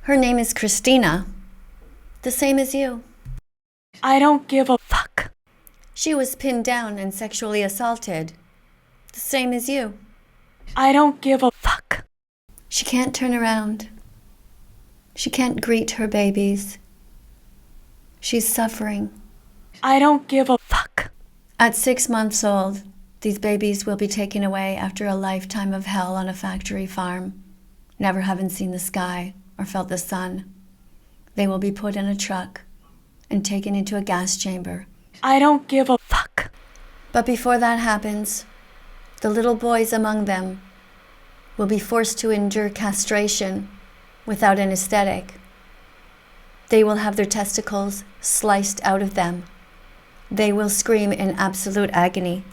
Her name is Christina, the same as you. I don't give a fuck. She was pinned down and sexually assaulted, the same as you. I don't give a fuck. She can't turn around. She can't greet her babies. She's suffering. I don't give a fuck. At 6 months old, these babies will be taken away after a lifetime of hell on a factory farm, never having seen the sky or felt the sun. They will be put in a truck and taken into a gas chamber. I don't give a fuck. But before that happens, the little boys among them will be forced to endure castration without anesthetic. They will have their testicles sliced out of them. They will scream in absolute agony.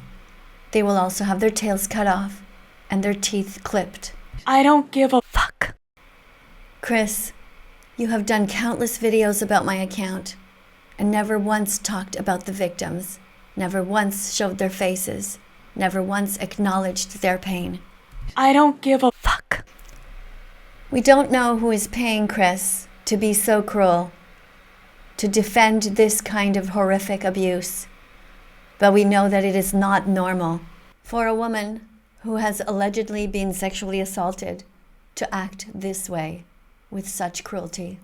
They will also have their tails cut off and their teeth clipped. I don't give a fuck. Chris, you have done countless videos about my account and never once talked about the victims, never once showed their faces, never once acknowledged their pain. I don't give a fuck. We don't know who is paying Chris to be so cruel, to defend this kind of horrific abuse, but we know that it is not normal for a woman who has allegedly been sexually assaulted to act this way with such cruelty.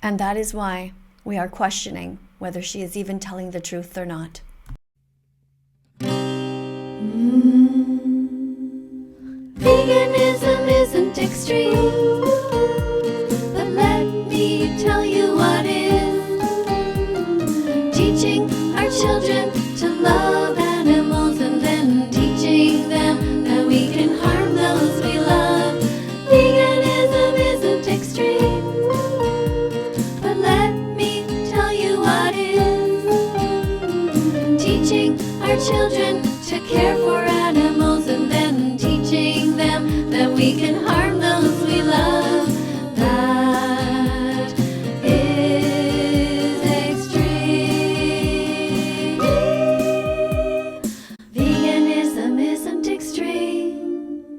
And that is why we are questioning whether she is even telling the truth or not. Veganism isn't extreme, but let me tell you what is. Teaching our children to love animals and then teaching them that we can harm those we love. Veganism isn't extreme, but let me tell you what is. Teaching our children to care for animals and then teaching them that we can harm those we love. That is extreme. Veganism isn't extreme.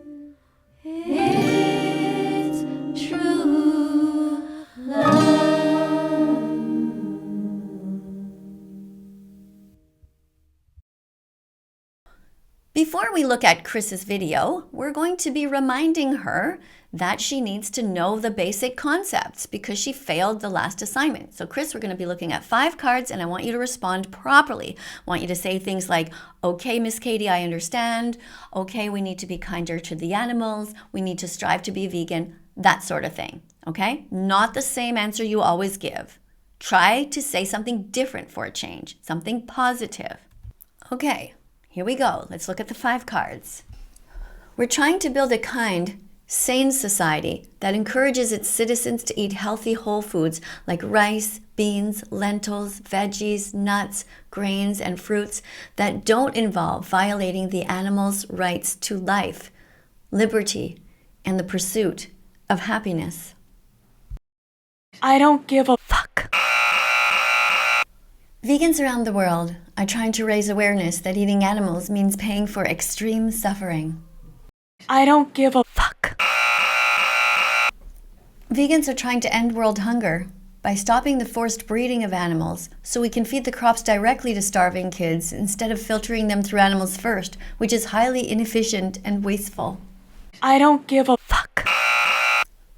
It's true love. Before we look at Chris's video, we're going to be reminding her that she needs to know the basic concepts because she failed the last assignment. So Chris, we're going to be looking at 5 cards and I want you to respond properly. I want you to say things like, okay, Miss Katie, I understand. Okay, we need to be kinder to the animals. We need to strive to be vegan, that sort of thing. Okay? Not the same answer you always give. Try to say something different for a change, something positive. Okay. Here we go. Let's look at the 5 cards. We're trying to build a kind, sane society that encourages its citizens to eat healthy whole foods like rice, beans, lentils, veggies, nuts, grains, and fruits that don't involve violating the animal's rights to life, liberty, and the pursuit of happiness. I don't give a fuck. Vegans around the world are trying to raise awareness that eating animals means paying for extreme suffering. I don't give a fuck. Vegans are trying to end world hunger by stopping the forced breeding of animals so we can feed the crops directly to starving kids instead of filtering them through animals first, which is highly inefficient and wasteful. I don't give a fuck.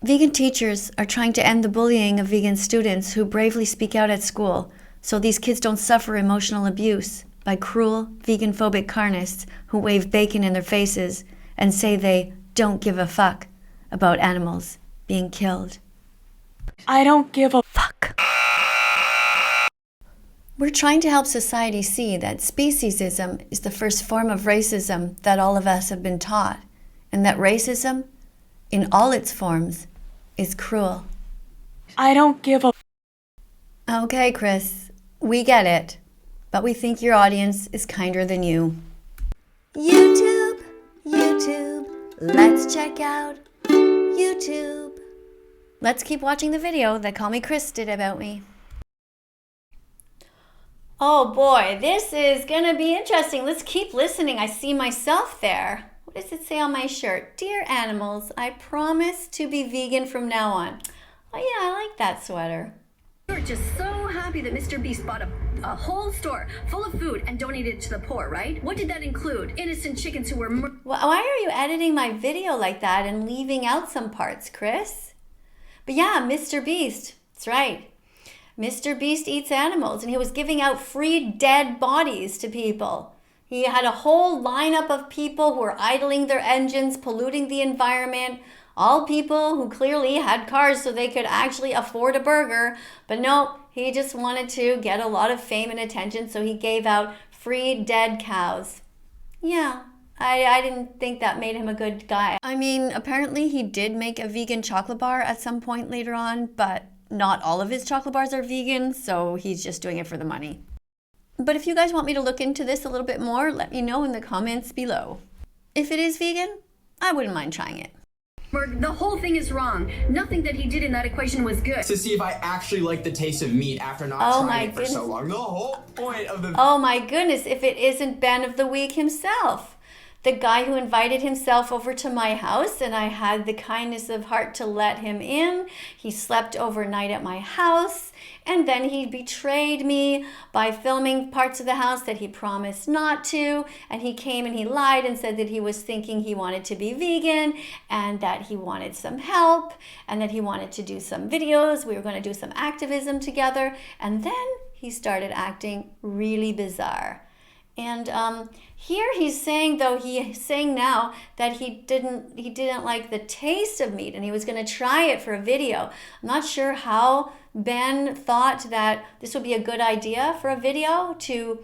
Vegan teachers are trying to end the bullying of vegan students who bravely speak out at school so these kids don't suffer emotional abuse by cruel, vegan-phobic carnists who wave bacon in their faces and say they don't give a fuck about animals being killed. I don't give a fuck. We're trying to help society see that speciesism is the first form of racism that all of us have been taught, and that racism, in all its forms, is cruel. I don't give a... Okay, Chris. We get it, but we think your audience is kinder than you. YouTube, let's check out YouTube. Let's keep watching the video that Call Me Chris did about me. Oh boy, this is gonna be interesting. Let's keep listening. I see myself there. What does it say on my shirt? Dear animals, I promise to be vegan from now on. Oh yeah, I like that sweater. You're just so happy that Mr. Beast bought a whole store full of food and donated it to the poor, right? What did that include? Innocent chickens who were Why are you editing my video like that and leaving out some parts, Chris? But yeah, Mr. Beast, that's right. Mr. Beast eats animals, and he was giving out free dead bodies to people. He had a whole lineup of people who were idling their engines, polluting the environment, all people who clearly had cars so they could actually afford a burger. But no, he just wanted to get a lot of fame and attention, so he gave out free dead cows. Yeah, I didn't think that made him a good guy. I mean, apparently he did make a vegan chocolate bar at some point later on, but not all of his chocolate bars are vegan, so he's just doing it for the money. But if you guys want me to look into this a little bit more, let me know in the comments below. If it is vegan, I wouldn't mind trying it. The whole thing is wrong. Nothing that he did in that equation was good. To see if I actually like the taste of meat after not trying it for so long. The whole point of the... Oh my goodness, if it isn't Ben of the Week himself. The guy who invited himself over to my house, and I had the kindness of heart to let him in. He slept overnight at my house, and then he betrayed me by filming parts of the house that he promised not to, and he came and he lied and said that he was thinking he wanted to be vegan, and that he wanted some help, and that he wanted to do some videos. We were going to do some activism together, and then he started acting really bizarre. And here he's saying now that he didn't like the taste of meat, and he was going to try it for a video. I'm not sure how Ben thought that this would be a good idea for a video, to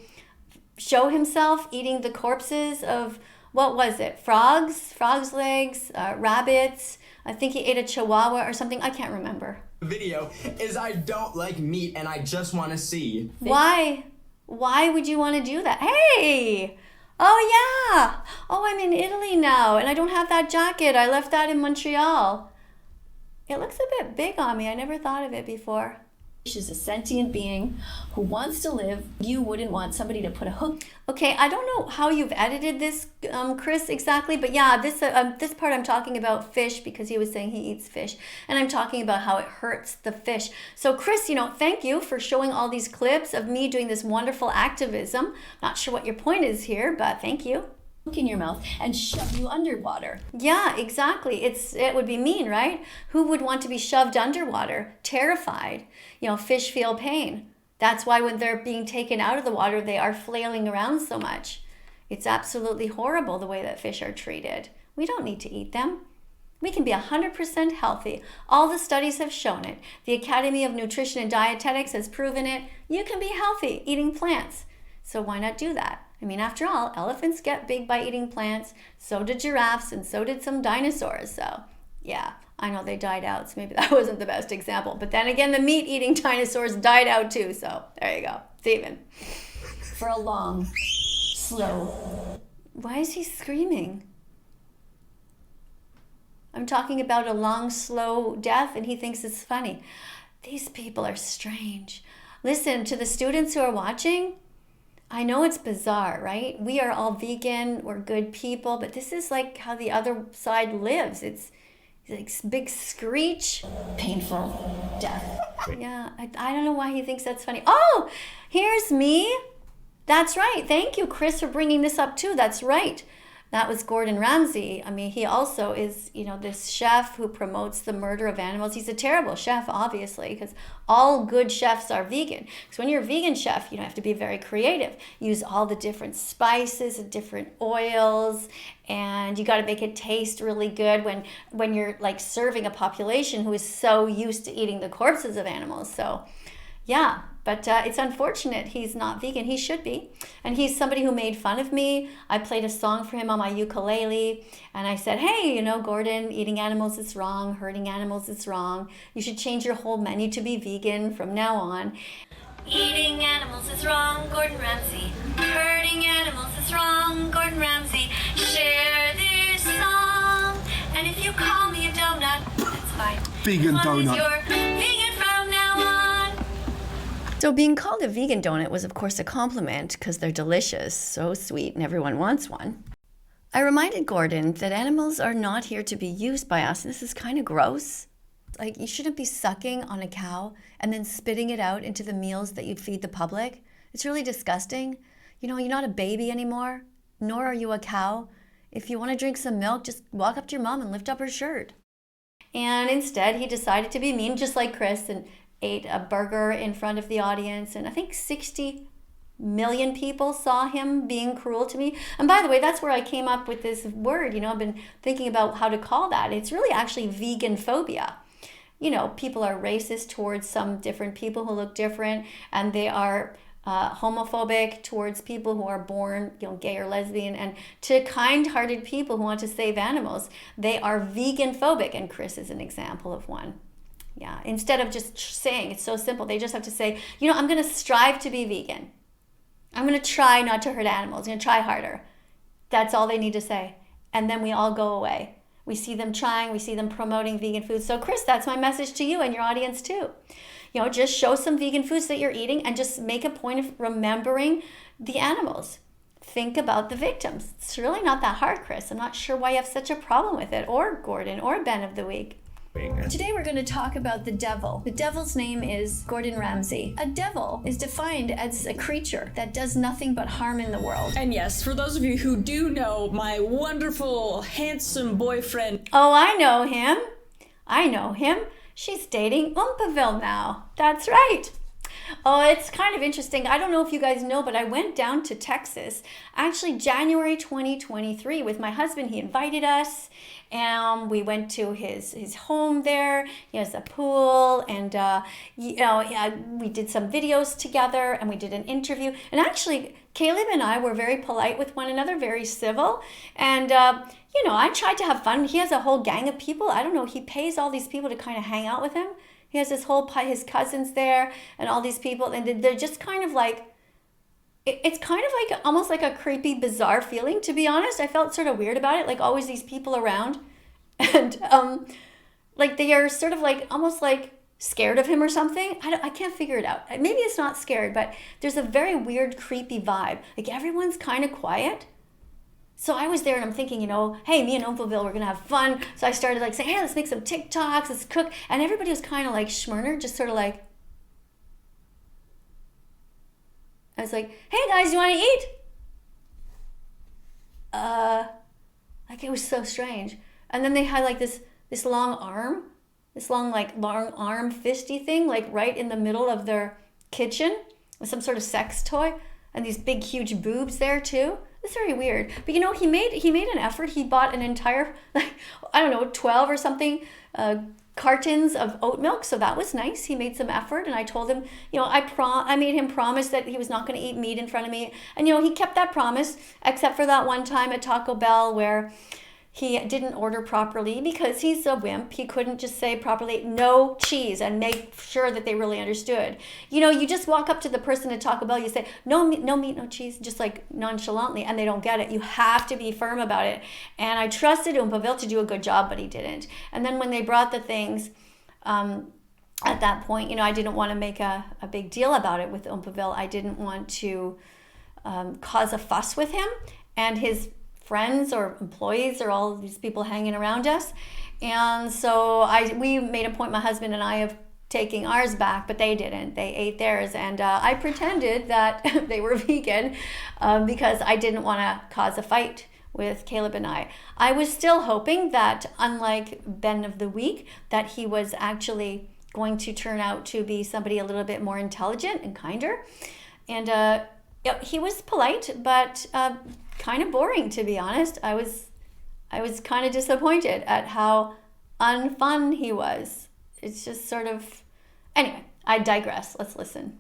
show himself eating the corpses of, what was it, frogs' legs, rabbits. I think he ate a chihuahua or something. I can't remember. Video is I don't like meat and I just want to see. Why? Why would you want to do that? Hey! Oh yeah! Oh, I'm in Italy now, and I don't have that jacket. I left that in Montreal. It looks a bit big on me. I never thought of it before. She's a sentient being who wants to live. You wouldn't want somebody to put a hook. Okay, I don't know how you've edited this, Chris, exactly, but yeah, this part I'm talking about fish, because he was saying he eats fish, and I'm talking about how it hurts the fish. So Chris, thank you for showing all these clips of me doing this wonderful activism. Not sure what your point is here, but thank you. Hook in your mouth and shove you underwater. Yeah, exactly. It would be mean, right? Who would want to be shoved underwater, terrified? Fish feel pain. That's why when they're being taken out of the water, they are flailing around so much. It's absolutely horrible the way that fish are treated. We don't need to eat them. We can be 100% healthy. All the studies have shown it. The Academy of Nutrition and Dietetics has proven it. You can be healthy eating plants. So why not do that? I mean, after all, elephants get big by eating plants. So did giraffes, and so did some dinosaurs. So yeah, I know they died out, so maybe that wasn't the best example. But then again, the meat-eating dinosaurs died out too. So there you go. Steven. For a long, slow... Why is he screaming? I'm talking about a long, slow death, and he thinks it's funny. These people are strange. Listen, to the students who are watching, I know it's bizarre, right? We are all vegan, we're good people, but this is like how the other side lives. It's like big screech, painful death. Yeah, I don't know why he thinks that's funny. Oh, here's me. That's right. Thank you, Chris, for bringing this up too. That's right. That was Gordon Ramsay. I mean, he also is, this chef who promotes the murder of animals. He's a terrible chef, obviously, because all good chefs are vegan. Because when you're a vegan chef, you have to be very creative. Use all the different spices and different oils, and you got to make it taste really good when you're like serving a population who is so used to eating the corpses of animals. So, yeah. But it's unfortunate he's not vegan. He should be. And he's somebody who made fun of me. I played a song for him on my ukulele. And I said, hey, Gordon, eating animals is wrong. Hurting animals is wrong. You should change your whole menu to be vegan from now on. Eating animals is wrong, Gordon Ramsay. Hurting animals is wrong, Gordon Ramsay. Share this song. And if you call me a donut, that's fine. Vegan as long donut. As you're vegan from now on. So being called a vegan donut was, of course, a compliment because they're delicious, so sweet, and everyone wants one. I reminded Gordon that animals are not here to be used by us. This is kind of gross. Like, you shouldn't be sucking on a cow and then spitting it out into the meals that you feed the public. It's really disgusting. You know, you're not a baby anymore, nor are you a cow. If you want to drink some milk, just walk up to your mom and lift up her shirt. And instead, he decided to be mean, just like Chris, and ate a burger in front of the audience. And I think 60 million people saw him being cruel to me. And by the way, that's where I came up with this word. You know, I've been thinking about how to call that. It's really actually vegan phobia. You know, people are racist towards some different people who look different, and they are homophobic towards people who are born, you know, gay or lesbian, and to kind-hearted people who want to save animals, they are vegan phobic, and Chris is an example of one. Yeah, instead of just saying, it's so simple, they just have to say, you know, I'm going to strive to be vegan. I'm going to try not to hurt animals. I'm going to try harder. That's all they need to say. And then we all go away. We see them trying, we see them promoting vegan food. So Chris, that's my message to you and your audience too. You know, just show some vegan foods that you're eating and just make a point of remembering the animals. Think about the victims. It's really not that hard, Chris. I'm not sure why you have such a problem with it, or Gordon, or Ben of the Week. Today we're going to talk about the devil. The devil's name is Gordon Ramsay. A devil is defined as a creature that does nothing but harm in the world. And yes, for those of you who do know, my wonderful, handsome boyfriend... Oh, I know him. I know him. She's dating Oompaville now. That's right. Oh, it's kind of interesting. I don't know if you guys know, but I went down to Texas, actually January 2023 with my husband. He invited us, and we went to his home there. He has a pool, and you know, we did some videos together, and we did an interview. And actually, Caleb and I were very polite with one another, very civil, and you know, I tried to have fun. He has a whole gang of people. I don't know, he pays all these people to kind of hang out with him. He has his cousins there and all these people, and they're just kind of like, it's kind of like almost like a creepy, bizarre feeling, to be honest. I felt sort of weird about it, like always these people around, and like they are sort of like almost like scared of him or something. I can't figure it out. Maybe it's not scared, but there's a very weird, creepy vibe. Like everyone's kind of quiet. So I was there and I'm thinking, you know, hey, me and Oompaville, we're going to have fun. So I started like saying, hey, let's make some TikToks, let's cook. And everybody was kind of like schmurner, just sort of like, I was like, hey guys, you want to eat? Like it was so strange. And then they had like this long arm, this long arm fisty thing, like right in the middle of their kitchen with some sort of sex toy, and these big, huge boobs there too. It's very weird. But you know, he made an effort. He bought an entire, like, I don't know, 12 or something cartons of oat milk. So that was nice. He made some effort. And I told him, you know, I made him promise that he was not going to eat meat in front of me. And, you know, he kept that promise, except for that one time at Taco Bell where he didn't order properly because he's a wimp. He couldn't just say properly, no cheese, and make sure that they really understood. You know, you just walk up to the person at Taco Bell, you say, no meat, no cheese, just like nonchalantly, and they don't get it. You have to be firm about it. And I trusted Oompaville to do a good job, but he didn't. And then when they brought the things, at that point, you know, I didn't want to make a big deal about it with Oompaville. I didn't want to cause a fuss with him and his friends or employees or all of these people hanging around us. And so we made a point, my husband and I, of taking ours back, but they didn't. They ate theirs. And I pretended that they were vegan because I didn't want to cause a fight with Caleb and I. I was still hoping that, unlike Ben of the Week, that he was actually going to turn out to be somebody a little bit more intelligent and kinder. And he was polite, but kind of boring, to be honest. I was kind of disappointed at how unfun he was. It's just sort of, anyway, I digress. Let's listen.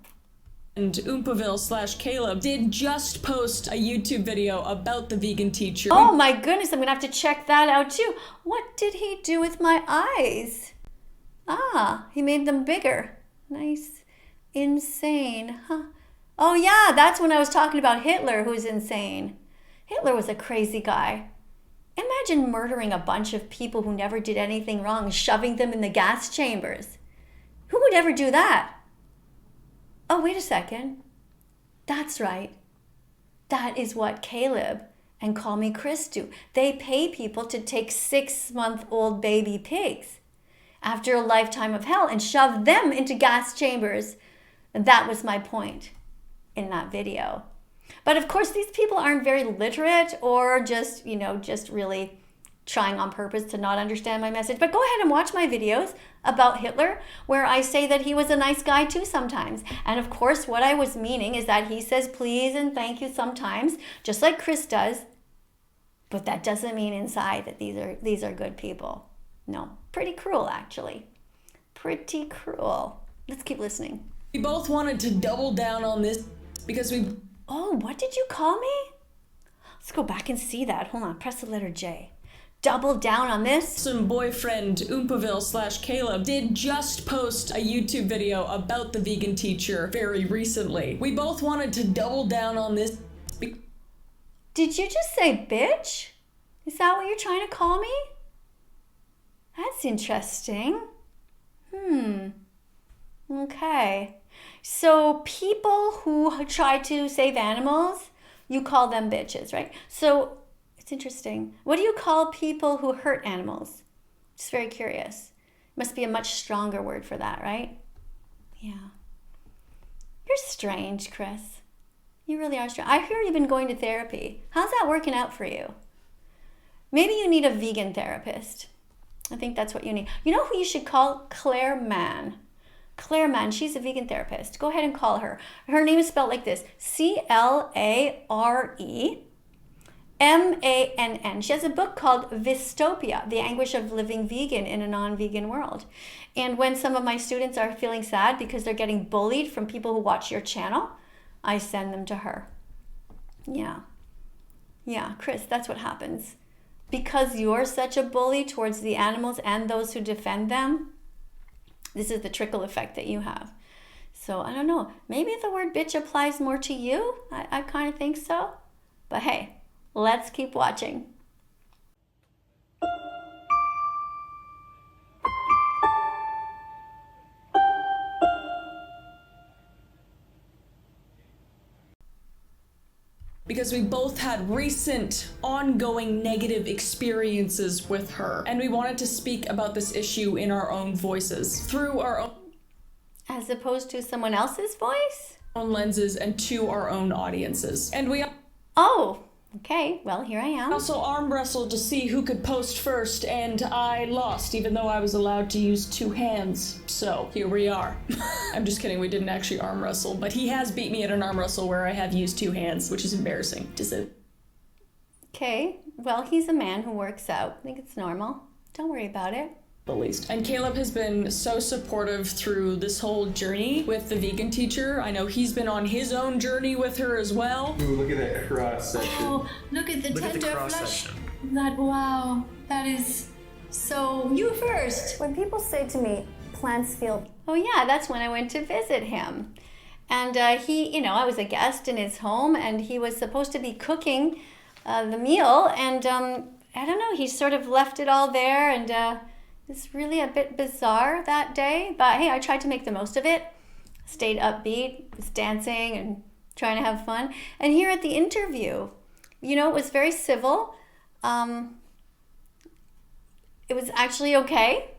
And Oompaville/Caleb did just post a YouTube video about the vegan teacher. Oh my goodness, I'm gonna have to check that out too. What did he do with my eyes? Ah, he made them bigger. Nice. Insane, huh? Oh yeah, that's when I was talking about Hitler, who's insane. Hitler was a crazy guy. Imagine murdering a bunch of people who never did anything wrong, shoving them in the gas chambers. Who would ever do that? Oh, wait a second. That's right. That is what Caleb and Call Me Chris do. They pay people to take 6-month-old baby pigs after a lifetime of hell and shove them into gas chambers. And that was my point in that video. But of course, these people aren't very literate or just, just really trying on purpose to not understand my message. But go ahead and watch my videos about Hitler, where I say that he was a nice guy too sometimes. And of course, what I was meaning is that he says please and thank you sometimes, just like Chris does. But that doesn't mean inside that these are good people. No, pretty cruel actually. Pretty cruel. Let's keep listening. We both wanted to double down on this because we... Oh, what did you call me? Let's go back and see that. Hold on, press the letter J. Double down on this? Some boyfriend, Oompaville/Caleb, did just post a YouTube video about the vegan teacher very recently. We both wanted to double down on this. Did you just say bitch? Is that what you're trying to call me? That's interesting. Okay. So people who try to save animals, you call them bitches, right? So it's interesting. What do you call people who hurt animals? Just very curious. Must be a much stronger word for that, right? Yeah. You're strange, Chris. You really are strange. I hear you've been going to therapy. How's that working out for you? Maybe you need a vegan therapist. I think that's what you need. You know who you should call? Claire Mann. Claire Mann, she's a vegan therapist. Go ahead and call her. Her name is spelled like this, Claremann. She has a book called Vistopia, The Anguish of Living Vegan in a Non-Vegan World. And when some of my students are feeling sad because they're getting bullied from people who watch your channel, I send them to her. Yeah, Chris, that's what happens. Because you're such a bully towards the animals and those who defend them, this is the trickle effect that you have. So I don't know, maybe the word bitch applies more to you. I kind of think so. But hey, let's keep watching. Because we both had recent, ongoing negative experiences with her, and we wanted to speak about this issue in our own voices, through our own... As opposed to someone else's voice? ...own lenses and to our own audiences. And we... Oh, okay, well, here I am. Also arm wrestled to see who could post first, and I lost, even though I was allowed to use 2 hands. So, here we are. I'm just kidding, we didn't actually arm wrestle, but he has beat me at an arm wrestle where I have used 2 hands, which is embarrassing to say. Okay, well, he's a man who works out. I think it's normal. Don't worry about it. The least. And Caleb has been so supportive through this whole journey with the vegan teacher. I know he's been on his own journey with her as well. Ooh, look at that cross section. Oh, look at the tender cross flesh. section. Wow, that is so... You first. When people say to me, plants feel... Oh yeah, that's when I went to visit him. And he, I was a guest in his home and he was supposed to be cooking the meal. And I don't know, he sort of left it all there and it's really a bit bizarre that day. But hey, I tried to make the most of it. Stayed upbeat, was dancing and trying to have fun. And here at the interview, it was very civil. It was actually okay.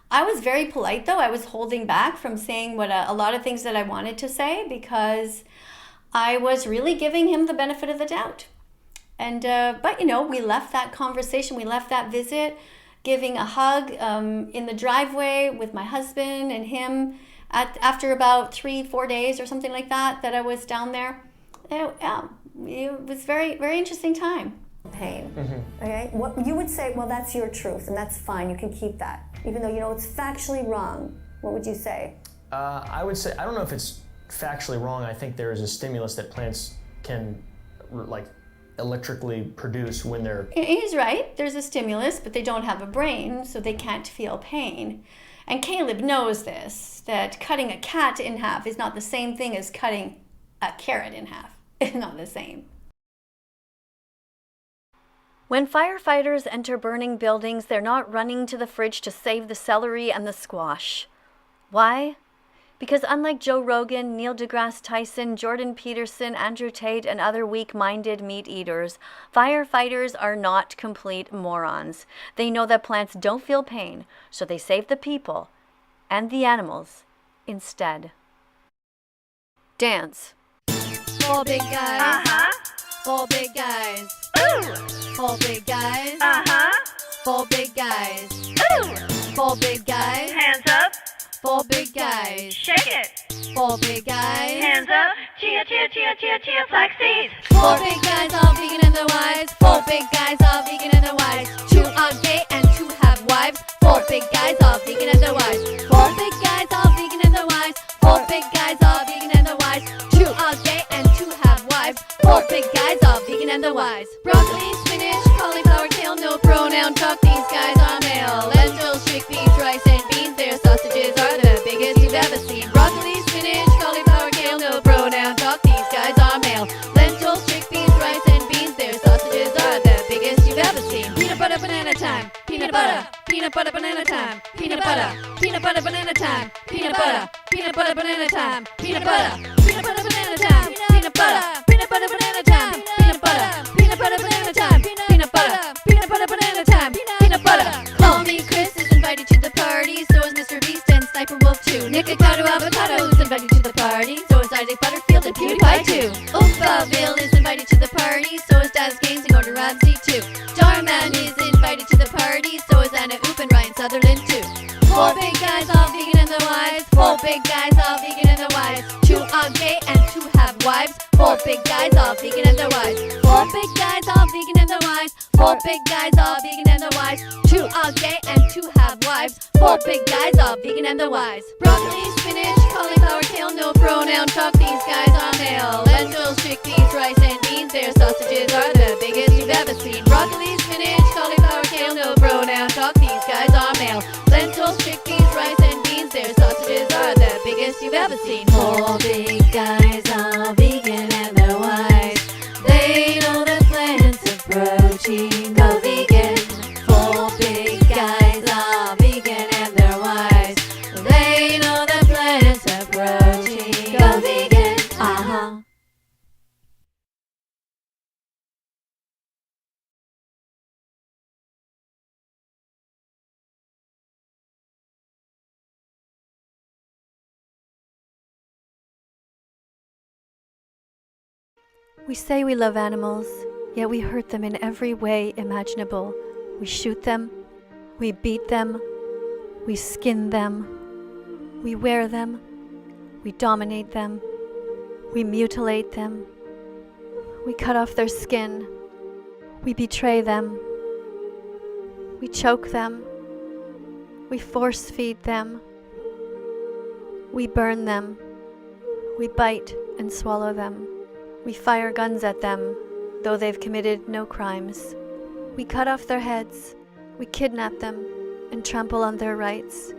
I was very polite though. I was holding back from saying what a lot of things that I wanted to say because I was really giving him the benefit of the doubt. And but we left that conversation, we left that visit, giving a hug in the driveway with my husband and him after about 3-4 days or something like that I was down there. It was very, very interesting time. Pain. Okay, what you would say, well, that's your truth and that's fine, you can keep that, even though it's factually wrong. What would you say? I would say, I don't know if it's factually wrong. I think there is a stimulus that plants can electrically produce when they're... He's right, there's a stimulus, but they don't have a brain, so they can't feel pain. And Caleb knows this, that cutting a cat in half is not the same thing as cutting a carrot in half. It's not the same. When firefighters enter burning buildings, they're not running to the fridge to save the celery and the squash. Why? Because unlike Joe Rogan, Neil deGrasse Tyson, Jordan Peterson, Andrew Tate, and other weak-minded meat eaters, firefighters are not complete morons. They know that plants don't feel pain, so they save the people and the animals instead. Dance. 4 big guys. 4 big guys. 4 big guys. 4 big guys. 4 big guys. Hands up. 4 big guys. Shake it. 4 big guys. Hands up. Chia, chia, chia, chia, chia, flaxseed. 4 big guys, all vegan and their wives. 4 big guys, all vegan and their wives. 2 are gay and 2 have wives. 4 big guys, all vegan and their wives. 4 big guys, all vegan and their wives. 4 big guys, all vegan and their wives. 2 are gay and 2 have wives. 4 big guys, all vegan and their wives. Broccoli, spinach, cauliflower, kale, no pronoun talk. These guys are male. Lentils, chickpeas, rice, and beans. Their sausages are the biggest you've ever seen. Broccoli, spinach, cauliflower, kale, no pronoun talk. These guys are male. Lentils, chickpeas, rice, and beans. Their sausages are the biggest you've ever seen. Peanut butter, banana time. Peanut butter, banana time. Peanut butter, banana time. Peanut butter, banana time. Peanut butter, banana time. Peanut butter, banana time. Peanut butter, banana time. Peanut butter, banana time. Peanut butter. Call me Chris is invited to the party. So is Mr. Beast and Sniper Wolf too. Nick Avocado is invited to the party. So is Isaac Butterfield and PewDiePie too. Oofaville is invited to the party. So is Daz Gaines and Gordon Ramsay too. Darman is invited to the party. So is Anna Oop and Ryan Sutherland too. 4 big guys, all vegan and their wives. 4 big guys, all vegan and their wives. 2 are gay and 2 have wives. 4 big guys, all vegan and their wives. 4 big guys, all vegan and their wives. 4 big guys, all vegan and their wives. 2 are gay and 2 have wives. 4 big guys, all vegan and their wives. Broccoli, spinach, cauliflower, kale, no pronoun talk. These guys are male. Lentils, chickpeas, rice, and beans. Their sausages are the biggest you've ever seen. Broccoli, spinach, cauliflower, kale, no pronoun talk. These guys are male. Lentils, chickpeas, rice, and beans. Their sausages are the biggest you've ever seen. 4 big guys, all vegan and their wives. They know the plants of protein. Go vegan. 4 big guys, all vegan and their wives. They know the plants of protein. Go vegan. We say we love animals, yet we hurt them in every way imaginable. We shoot them, we beat them, we skin them, we wear them, we dominate them, we mutilate them, we cut off their skin, we betray them, we choke them, we force feed them, we burn them, we bite and swallow them. We fire guns at them, though they've committed no crimes. We cut off their heads, we kidnap them, and trample on their rights.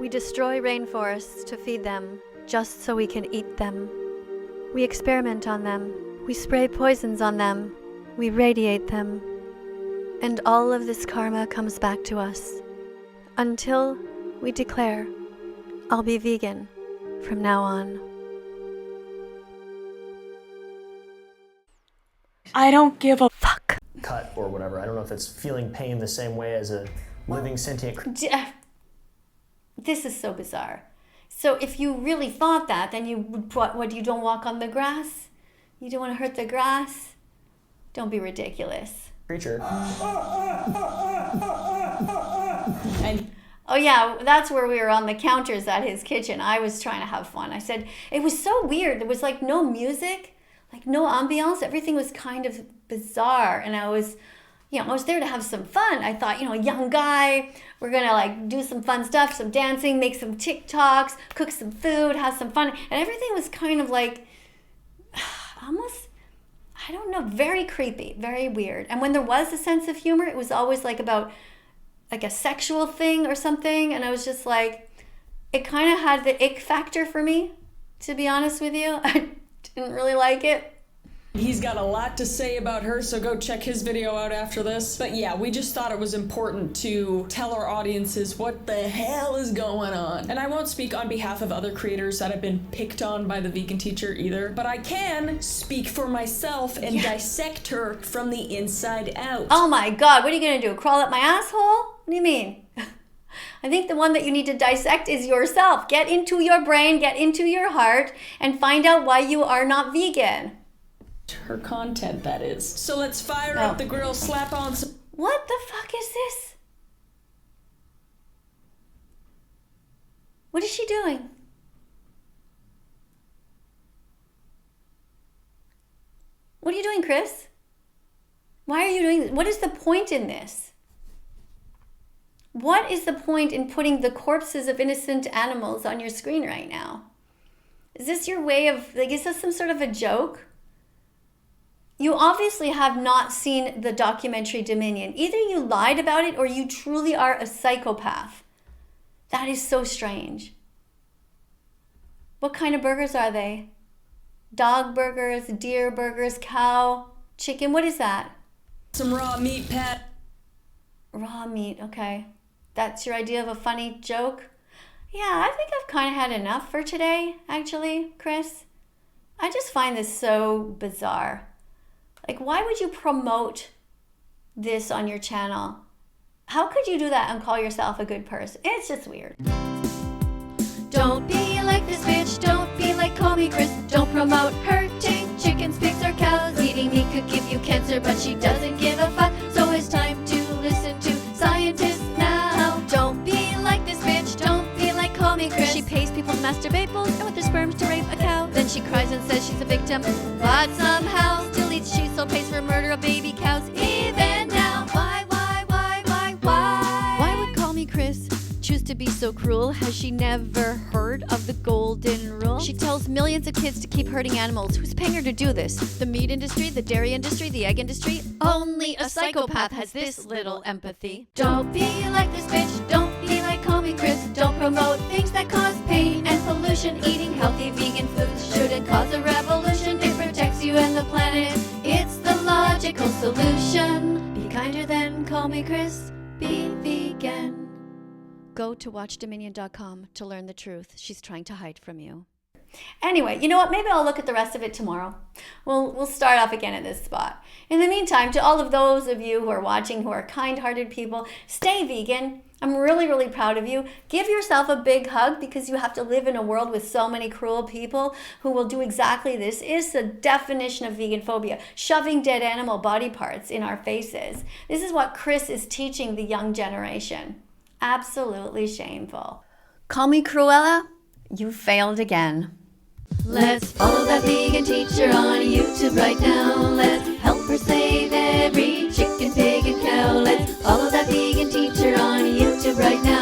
We destroy rainforests to feed them, just so we can eat them. We experiment on them, we spray poisons on them, we radiate them. And all of this karma comes back to us, until we declare, I'll be vegan from now on. I don't give a Fuck. Cut or whatever. I don't know if it's feeling pain the same way as a living sentient creature. This is so bizarre. So if you really thought that, then you would, what, you don't walk on the grass? You don't want to hurt the grass? Don't be ridiculous. Creature. And Oh yeah, that's where we were on the counters at his kitchen. I was trying to have fun. I said, it was so weird. There was like no music, like no ambiance. Everything was kind of bizarre. And I was there to have some fun. I thought, a young guy, we're gonna like do some fun stuff, some dancing, make some TikToks, cook some food, have some fun. And everything was kind of like, almost, I don't know, very creepy, very weird. And when there was a sense of humor, it was always like about like a sexual thing or something. And I was just like, it kind of had the ick factor for me, to be honest with you. I didn't really like it. He's got a lot to say about her, so go check his video out after this. But yeah, we just thought it was important to tell our audiences what the hell is going on. And I won't speak on behalf of other creators that have been picked on by the vegan teacher either, but I can speak for myself and dissect her from the inside out. Oh my God, what are you gonna do? Crawl up my asshole? What do you mean? I think the one that you need to dissect is yourself. Get into your brain, get into your heart, and find out why you are not vegan. Her content, that is. So let's fire up the grill, slap on some... What the fuck is this? What is she doing? What are you doing, Chris? Why are you doing this? What is the point in this? What is the point in putting the corpses of innocent animals on your screen right now? Is this your way of, like, is this some sort of a joke? You obviously have not seen the documentary Dominion. Either you lied about it or you truly are a psychopath. That is so strange. What kind of burgers are they? Dog burgers, deer burgers, cow, chicken, what is that? Some raw meat, Pat. Raw meat, okay. That's your idea of a funny joke? Yeah, I think I've kind of had enough for today, actually, Chris. I just find this so bizarre. Like, why would you promote this on your channel? How could you do that and call yourself a good person? It's just weird. Don't be like this bitch, don't be like Call Me Chris. Don't promote hurting chickens, pigs, or cows. Eating meat could give you cancer, but she doesn't give a fuck. So it's time to listen to scientists now. Don't be like this bitch, don't be like Call Me Chris. She pays people to masturbate bulls and with their sperms to rape a cow. Then she cries and says she's a victim, but somehow still eats cheese, so pays for murder of baby cows. Even now, why would Call Me Chris choose to be so cruel? Has she never heard of the golden rule? She tells millions of kids to keep hurting animals. Who's paying her to do this? The meat industry, the dairy industry, the egg industry? Only a psychopath has this little empathy. Don't be like this bitch, don't be like Call Me Chris. Don't promote things that cause pain and pollution. Eating healthy vegan foods shouldn't cause a revolution. It protects you and the planet. It's the logical solution. Be kinder than Call Me Chris. Be vegan. Go to watchdominion.com to learn the truth she's trying to hide from you. Anyway, you know what? Maybe I'll look at the rest of it tomorrow. We'll start off again at this spot. In the meantime, to all of those of you who are watching who are kind-hearted people, stay vegan. I'm really, really proud of you. Give yourself a big hug because you have to live in a world with so many cruel people who will do exactly this. It's the definition of vegan phobia, shoving dead animal body parts in our faces. This is what Chris is teaching the young generation. Absolutely shameful. Call me Cruella. You failed again. Let's follow that vegan teacher on YouTube right now. Let's help her save every chicken, pig, and cow. Let's follow that vegan teacher on YouTube right now.